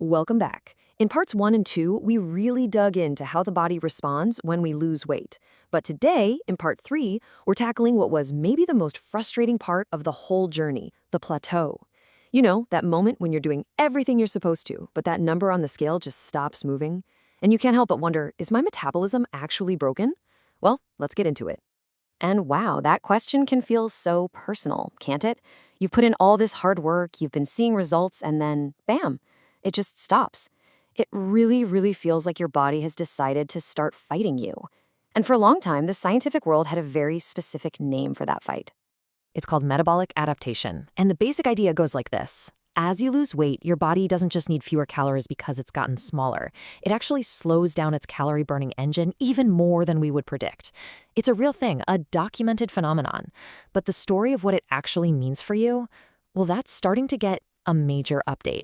Welcome back. In parts 1 and 2, we really dug into how the body responds when we lose weight. But today, in part 3, we're tackling what was maybe the most frustrating part of the whole journey, the plateau. You know, that moment when you're doing everything you're supposed to, but that number on the scale just stops moving. And you can't help but wonder, is my metabolism actually broken? Well, let's get into it. And wow, that question can feel so personal, can't it? You've put in all this hard work, you've been seeing results, and then, bam, it just stops. It really feels like your body has decided to start fighting you. And for a long time, the scientific world had a very specific name for that fight. It's called metabolic adaptation. And the basic idea goes like this. As you lose weight, your body doesn't just need fewer calories because it's gotten smaller. It actually slows down its calorie-burning engine even more than we would predict. It's a real thing, a documented phenomenon. But the story of what it actually means for you, well, that's starting to get a major update.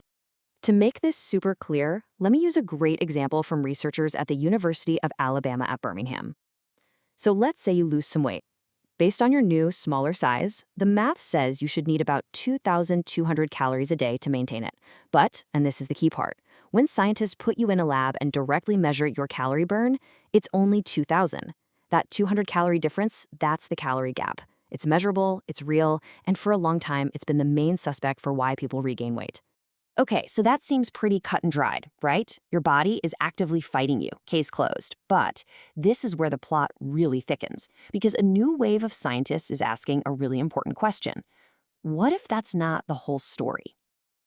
To make this super clear, let me use a great example from researchers at the University of Alabama at Birmingham. So let's say you lose some weight. Based on your new, smaller size, the math says you should need about 2,200 calories a day to maintain it. But, and this is the key part, when scientists put you in a lab and directly measure your calorie burn, it's only 2,000. That 200-calorie difference, that's the calorie gap. It's measurable, it's real, and for a long time, it's been the main suspect for why people regain weight. Okay, so that seems pretty cut and dried, right? Your body is actively fighting you, case closed. But this is where the plot really thickens, because a new wave of scientists is asking a really important question. What if that's not the whole story?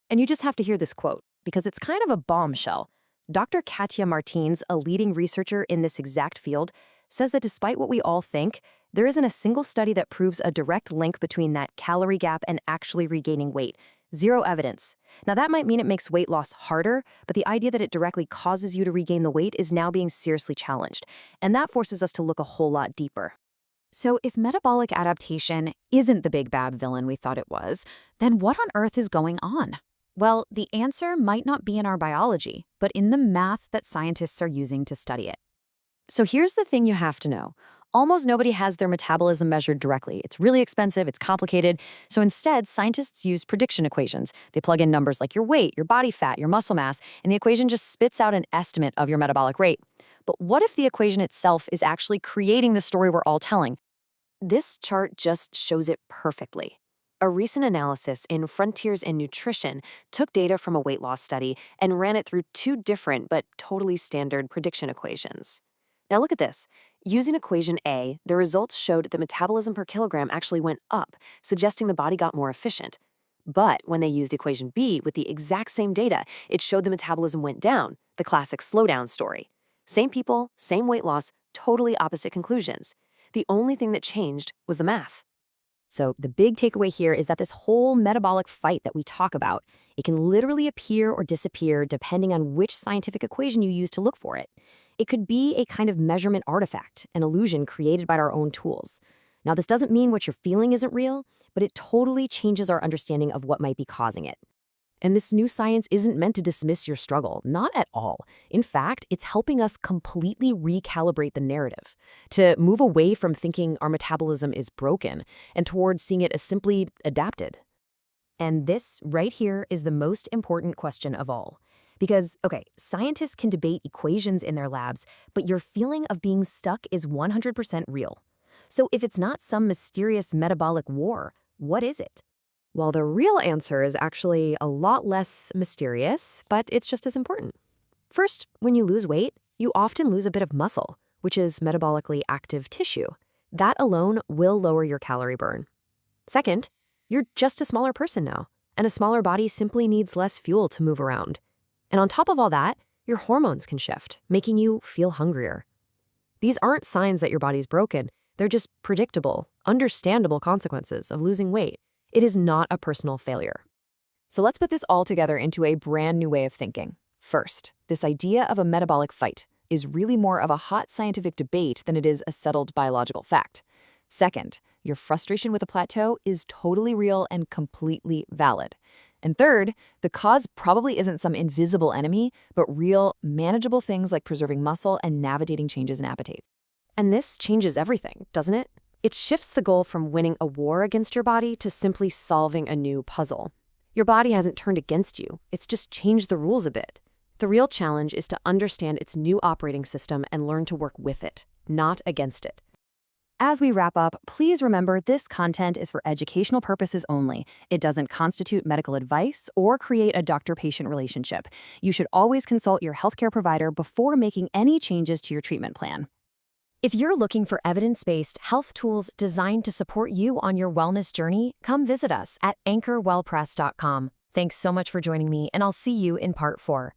And you just have to hear this quote, because it's kind of a bombshell. Dr. Cátia Martins, a leading researcher in this exact field, says that despite what we all think, there isn't a single study that proves a direct link between that calorie gap and actually regaining weight. Zero evidence. Now that might mean it makes weight loss harder, but the idea that it directly causes you to regain the weight is now being seriously challenged. And that forces us to look a whole lot deeper. So if metabolic adaptation isn't the big bad villain we thought it was, then what on earth is going on? Well, the answer might not be in our biology, but in the math that scientists are using to study it. So here's the thing you have to know. Almost nobody has their metabolism measured directly. It's really expensive, it's complicated. So instead, scientists use prediction equations. They plug in numbers like your weight, your body fat, your muscle mass, and the equation just spits out an estimate of your metabolic rate. But what if the equation itself is actually creating the story we're all telling? This chart just shows it perfectly. A recent analysis in Frontiers in Nutrition took data from a weight loss study and ran it through two different but totally standard prediction equations. Now look at this. Using equation A, the results showed the metabolism per kilogram actually went up, suggesting the body got more efficient. But when they used equation B with the exact same data, it showed the metabolism went down, the classic slowdown story. Same people, same weight loss, totally opposite conclusions. The only thing that changed was the math. So the big takeaway here is that this whole metabolic fight that we talk about, it can literally appear or disappear depending on which scientific equation you use to look for it. It could be a kind of measurement artifact, an illusion created by our own tools. Now, this doesn't mean what you're feeling isn't real, but it totally changes our understanding of what might be causing it. And this new science isn't meant to dismiss your struggle, not at all. In fact, it's helping us completely recalibrate the narrative, to move away from thinking our metabolism is broken and towards seeing it as simply adapted. And this right here is the most important question of all. Because, okay, scientists can debate equations in their labs, but your feeling of being stuck is 100% real. So if it's not some mysterious metabolic war, what is it? Well, the real answer is actually a lot less mysterious, but it's just as important. First, when you lose weight, you often lose a bit of muscle, which is metabolically active tissue. That alone will lower your calorie burn. Second, you're just a smaller person now, and a smaller body simply needs less fuel to move around. And on top of all that, your hormones can shift, making you feel hungrier. These aren't signs that your body's broken. They're just predictable, understandable consequences of losing weight. It is not a personal failure. So let's put this all together into a brand new way of thinking. First, this idea of a metabolic fight is really more of a hot scientific debate than it is a settled biological fact. Second, your frustration with a plateau is totally real and completely valid. And third, the cause probably isn't some invisible enemy, but real, manageable things like preserving muscle and navigating changes in appetite. And this changes everything, doesn't it? It shifts the goal from winning a war against your body to simply solving a new puzzle. Your body hasn't turned against you, it's just changed the rules a bit. The real challenge is to understand its new operating system and learn to work with it, not against it. As we wrap up, please remember this content is for educational purposes only. It doesn't constitute medical advice or create a doctor-patient relationship. You should always consult your healthcare provider before making any changes to your treatment plan. If you're looking for evidence-based health tools designed to support you on your wellness journey, come visit us at AnchorWellPress.com. Thanks so much for joining me, and I'll see you in part 4.